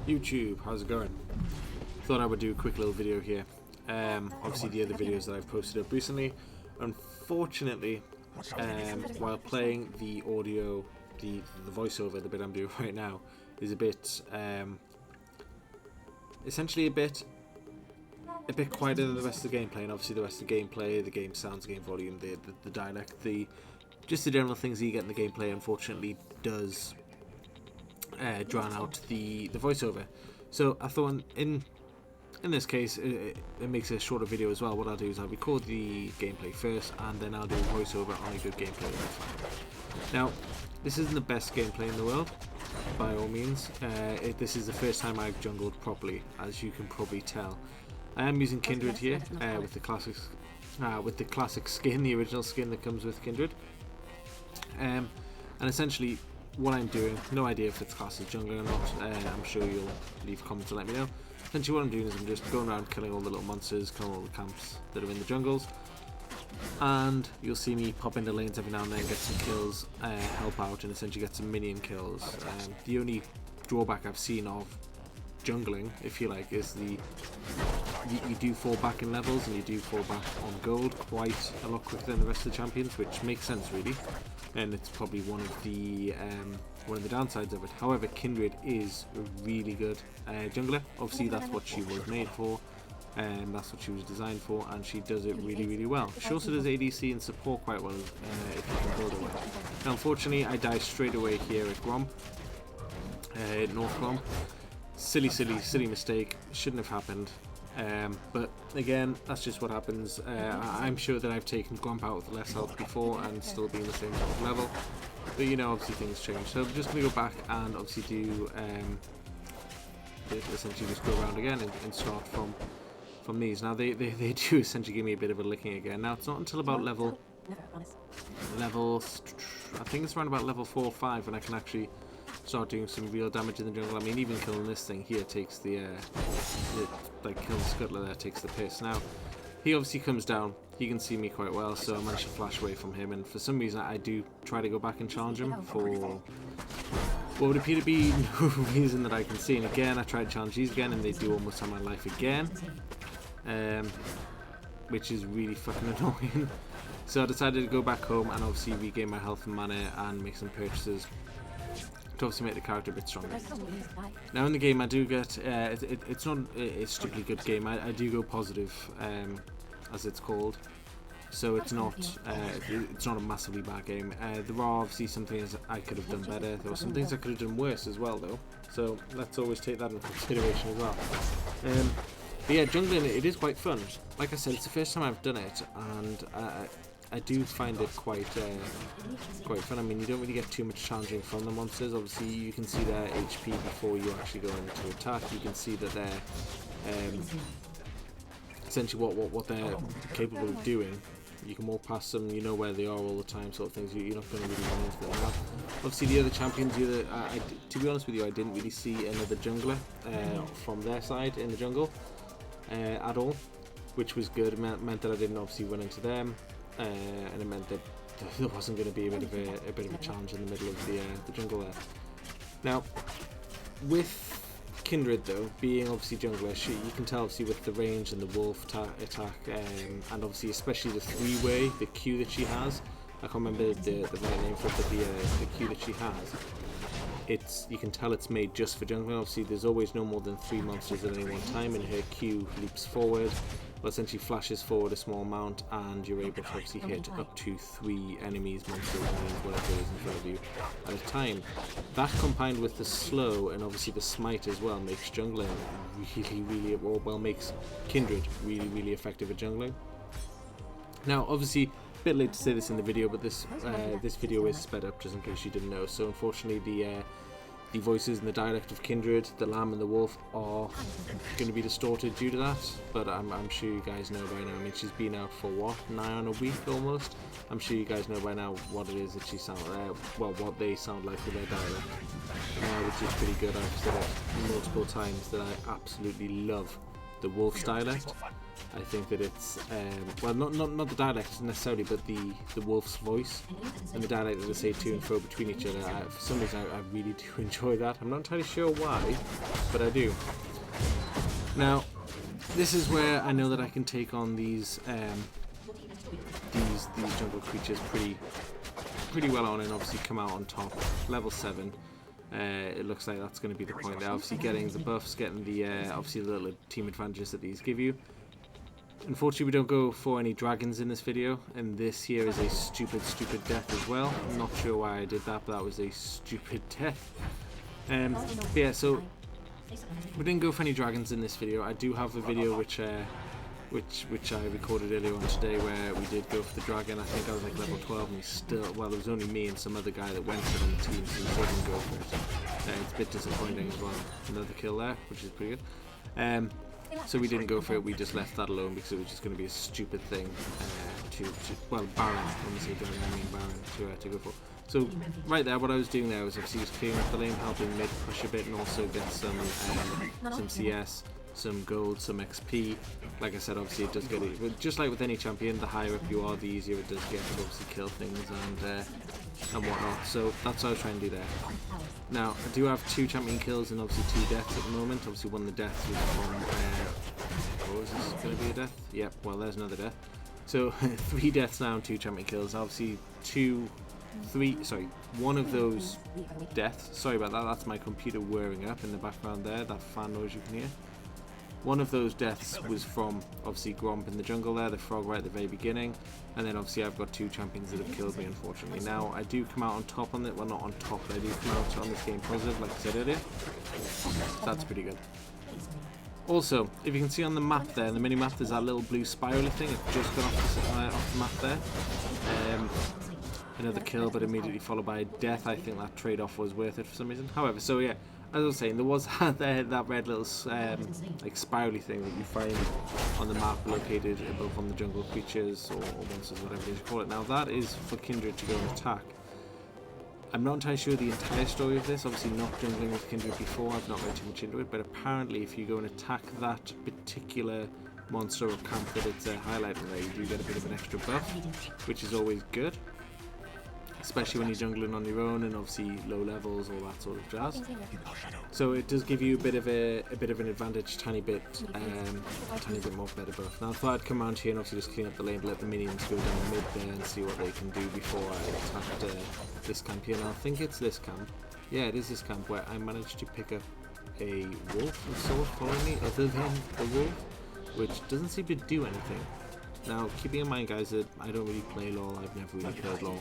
YouTube, how's it going? Thought I would do a quick little video here. Obviously the other videos that I've posted up recently, unfortunately, while playing the audio, the voiceover, the bit I'm doing right now, is a bit, essentially a bit quieter than the rest of the gameplay, and obviously the rest of the gameplay, the game sounds, game volume, the dialect, just the general things that you get in the gameplay, unfortunately, does drown out the voiceover. So I thought in this case it makes a shorter video as well. What I'll do is I'll record the gameplay first and then I'll do a voiceover on a good gameplay. Now this isn't the best gameplay in the world by all means. This is the first time I've jungled properly, as you can probably tell. I am using Kindred here with the classic skin, the original skin that comes with Kindred, and essentially what I'm doing, no idea if it's classed as jungling or not, I'm sure you'll leave comments to let me know. Essentially what I'm doing is I'm just going around killing all the little monsters, killing all the camps that are in the jungles, and you'll see me pop into lanes every now and then, get some kills, help out, and essentially get some minion kills. The only drawback I've seen of jungling, if you like, is you do fall back in levels and you do fall back on gold quite a lot quicker than the rest of the champions, which makes sense really, and it's probably one of the downsides of it. However, Kindred is a really good jungler. Obviously that's what she was made for, and that's what she was designed for, and she does it really well. She also does ADC and support quite well if you can build her well. Now unfortunately I die straight away here at Grom, North Grom. Silly mistake, shouldn't have happened. But again, that's just what happens. I'm sure that I've taken Gromp out with less health before and still being the same sort of level, but you know, obviously things change. So I'm just going to go back and obviously do essentially just go around again and start from these. Now they do essentially give me a bit of a licking again. Now it's not until about level I think it's around about level 4 or 5 when I can actually start doing some real damage in the jungle. I mean, even killing this thing here takes the like killing Scuttler there takes the piss. Now he obviously comes down, he can see me quite well, so I managed to flash away from him, and for some reason I do try to go back and challenge him for what would appear to be no reason that I can see, and again I try to challenge these again and they do almost have my life again, which is really fucking annoying. So I decided to go back home and obviously regain my health and mana and make some purchases to obviously make the character a bit stronger. Now in the game I do get, it's not a strictly good game, I do go positive, as it's called, so it's not a massively bad game. There are obviously some things I could have done better, there were some things I could have done worse as well though, so let's always take that into consideration as well. But yeah, jungling, it is quite fun. Like I said, it's the first time I've done it, and I do find it quite fun. I mean, you don't really get too much challenging from the monsters. Obviously, you can see their HP before you actually go into attack. You can see that they're essentially what they're capable of doing. You can walk past them, you know where they are all the time, sort of things. You're not going to really run into them. Now, obviously, the other champions, to be honest with you, I didn't really see another jungler from their side in the jungle at all, which was good. It meant that I didn't obviously run into them. And it meant that there wasn't going to be a bit of a challenge in the middle of the jungle there. Now, with Kindred though, being obviously jungler, you can tell obviously with the range and the wolf attack, and obviously especially the three-way, the Q that she has. I can't remember the right name for it, but the Q that she has. You can tell it's made just for jungling. Obviously, there's always no more than 3 monsters at any one time, and her Q leaps forward. Well, essentially flashes forward a small amount, and you're able to obviously hit up to 3 enemies, monsters, whatever it is in front of you at a time. That combined with the slow and obviously the smite as well makes jungling makes Kindred really effective at jungling. Now, obviously, a bit late to say this in the video, but this video is sped up just in case you didn't know. So unfortunately, the voices and the dialect of Kindred, the lamb and the wolf, are going to be distorted due to that, but I'm sure you guys know by now. I mean, she's been out for what, nigh on a week almost. I'm sure you guys know by now what it is that she sounds what they sound like with their dialect, which is pretty good. I've said it multiple times that I absolutely love the Wolf's dialect. I think that it's well, not the dialect necessarily, but the Wolf's voice and the dialect that they say to and fro between each other. For some reason, I really do enjoy that. I'm not entirely sure why, but I do. Now, this is where I know that I can take on these jungle creatures pretty well on, and obviously come out on top. Level 7. It looks like that's going to be the point there. Obviously, getting the buffs, getting the obviously the little team advantages that these give you. Unfortunately, we don't go for any dragons in this video, and this here is a stupid death as well. I'm not sure why I did that, but that was a stupid death. But yeah, so we didn't go for any dragons in this video. I do have a video which I recorded earlier on today where we did go for the dragon. I think I was like level 12 and we still, well, there was only me and some other guy that went for it on the team, so we still didn't go for it. It's a bit disappointing as well. Another kill there, which is pretty good. So we didn't go for it, we just left that alone because it was just going to be a stupid thing well, Baron, when we say dragon I mean Baron, to go for. So right there, what I was doing there was obviously just clearing up the lane, helping mid push a bit and also get some CS, some gold, some XP. Like I said, obviously it does get it, but just like with any champion, the higher up you are, the easier it does get to obviously kill things and whatnot. So that's what I was trying to do there. Now, I do have 2 champion kills and obviously 2 deaths at the moment. Obviously one of the deaths was from, what was this going to be a death? Yep, well there's another death. So 3 deaths now and 2 champion kills. Obviously one of those deaths, sorry about that, that's my computer whirring up in the background there, that fan noise you can hear. One of those deaths was from obviously Gromp in the jungle there, the frog right at the very beginning, and then obviously I've got 2 champions that have killed me unfortunately. Now I do come out on top on it, well not on top, but I do come out on this game positive like I said earlier, so that's pretty good. Also, if you can see on the map there, the mini map, there's that little blue spirally thing, it's just gone off the map there. Another kill but immediately followed by a death. I think that trade-off was worth it for some reason. However, so yeah, as I was saying, there was that red little like spirally thing that you find on the map located above on the jungle creatures or monsters, whatever it is you call it. Now that is for Kindred to go and attack. I'm not entirely sure the entire story of this, obviously not jungling with Kindred before, I've not read too much into it, but apparently if you go and attack that particular monster or camp that it's highlighting there, you do get a bit of an extra buff, which is always good. Especially when you're jungling on your own and obviously low levels, all that sort of jazz. So it does give you a bit of an advantage, tiny bit more better buff. Now I thought I'd come around here and obviously just clean up the lane, let the minions go down mid there and see what they can do before I attacked this camp here. Now I think it's this camp. Yeah, it is this camp where I managed to pick up a wolf of sort following me, other than the wolf, which doesn't seem to do anything. Now keeping in mind guys that I don't really play LoL, I've never really played LoL.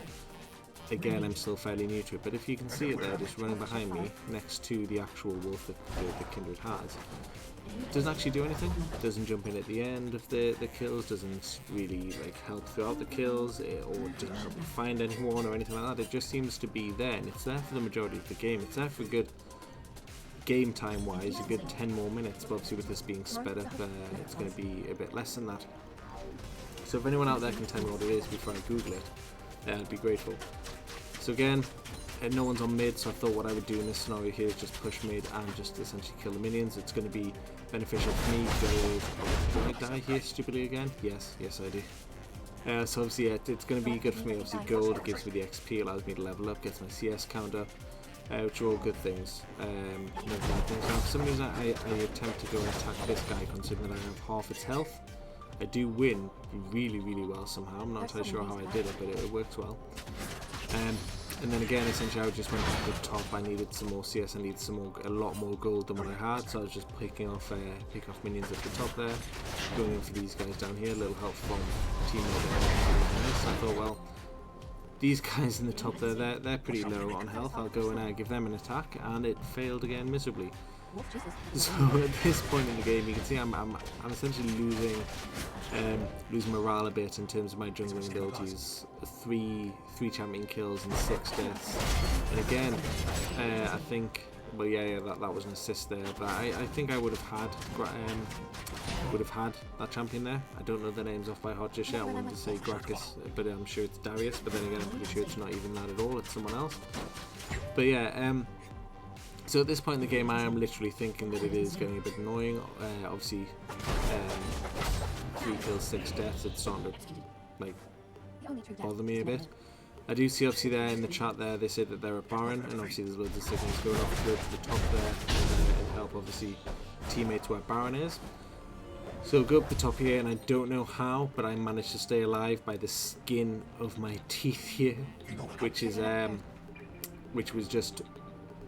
Again, I'm still fairly new to it, but if you can see it there, just running behind me, next to the actual wolf that Kindred has, doesn't actually do anything. Doesn't jump in at the end of the kills, doesn't really like help throughout the kills, or doesn't help you find anyone or anything like that. It just seems to be there, and it's there for the majority of the game. It's there for a good game time wise, a good 10 more minutes, but obviously with this being sped up, it's going to be a bit less than that. So if anyone out there can tell me what it is before I Google it, I'd be grateful. So again, no one's on mid, so I thought what I would do in this scenario here is just push mid and just essentially kill the minions. It's going to be beneficial for me. Do I die here stupidly again? Yes I do. So obviously yeah, it's going to be good for me. Obviously gold gives me the XP, allows me to level up, gets my CS count up, which are all good things. No bad things. Now for some reason I attempt to go and attack this guy considering that I have half its health. I do win really well somehow. I'm not entirely sure how I did it, but it works well. And then again, essentially I just went back to the top. I needed some more CS, I needed a lot more gold than what I had, so I was just picking off minions at the top there, going in for these guys down here, a little help from teammate there. So I thought, well, these guys in the top there, they're pretty low on health, I'll go and give them an attack, and it failed again miserably. So at this point in the game, you can see I'm essentially losing morale a bit in terms of my jungling abilities. Three champion kills and 6 deaths. And again, I think, well, yeah, that was an assist there. But I think I would have had that champion there. I don't know the names off by heart just yet. I wanted to say Gracchus, but I'm sure it's Darius. But then again, I'm pretty sure it's not even that at all. It's someone else. But yeah. So at this point in the game, I am literally thinking that it is getting a bit annoying. Obviously, 3 kills, 6 deaths. It's starting to like bother me a bit. I do see obviously there in the chat there they say that they're at Baron, and obviously there's loads of signals going off to the top there and help obviously teammates where Baron is. So go up the top here, and I don't know how, but I managed to stay alive by the skin of my teeth here, which was just,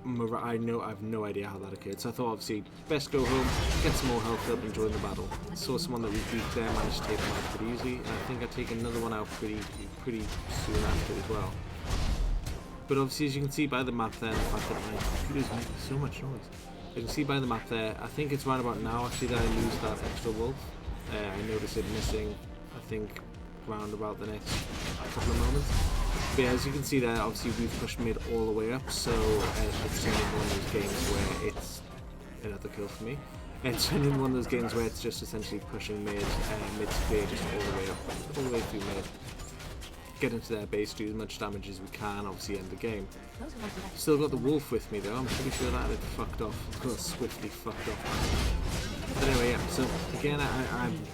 I have no idea how that occurred. So I thought obviously best go home, get some more health up and join the battle. I saw someone that was weak there, managed to take them out pretty easily, and I think I take another one out pretty soon after as well. But obviously as you can see by the map there, the fact that my computer's making so much noise. You can see by the map there, I think it's right about now actually that I lose that extra wolf. I noticed it missing, I think, around about the next couple of moments. But yeah, as you can see there, obviously we've pushed mid all the way up, so it's turning one of those games where it's another kill for me. It's turning one of those games where it's just essentially pushing mid clear just all the way up, all the way through mid. Get into their base, do as much damage as we can, obviously end the game. Still got the wolf with me though, I'm pretty sure that had fucked off, swiftly fucked off. But anyway, yeah, so again,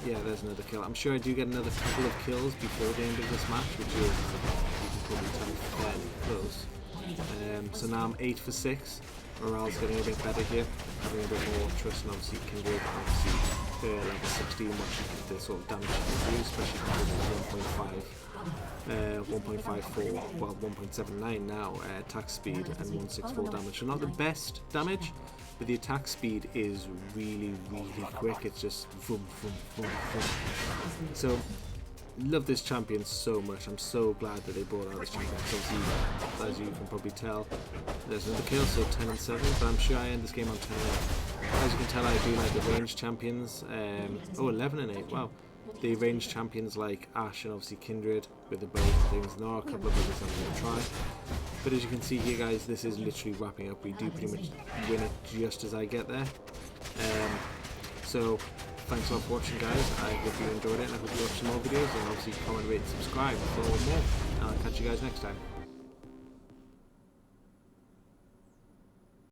yeah, there's another kill. I'm sure I do get another couple of kills before the end of this match, which is, you can probably tell, fairly close. So now I'm 8 for 6. Morale's getting a bit better here, having a bit more trust, and obviously Kindred, obviously level 16, watching the sort of damage you can do, especially compared to 1.54, well 1.79 now attack speed and 164 damage. So not the best damage, but the attack speed is really quick. It's just boom, boom, boom, boom. So love this champion so much. I'm so glad that they brought out this champion. So obviously, as you can probably tell, there's another kill, so 10 and 7, but I'm sure I end this game on 10 and 8. As you can tell, I do like the ranged champions. 11 and 8, wow. The ranged champions like Ashe and obviously Kindred with the bow and things. There are a couple of others I'm going to try. But as you can see here guys, this is literally wrapping up. We do pretty much win it just as I get there. So thanks a lot for watching guys. I hope you enjoyed it, and I hope you watch some more videos, and obviously comment, rate, subscribe for more, and I'll catch you guys next time.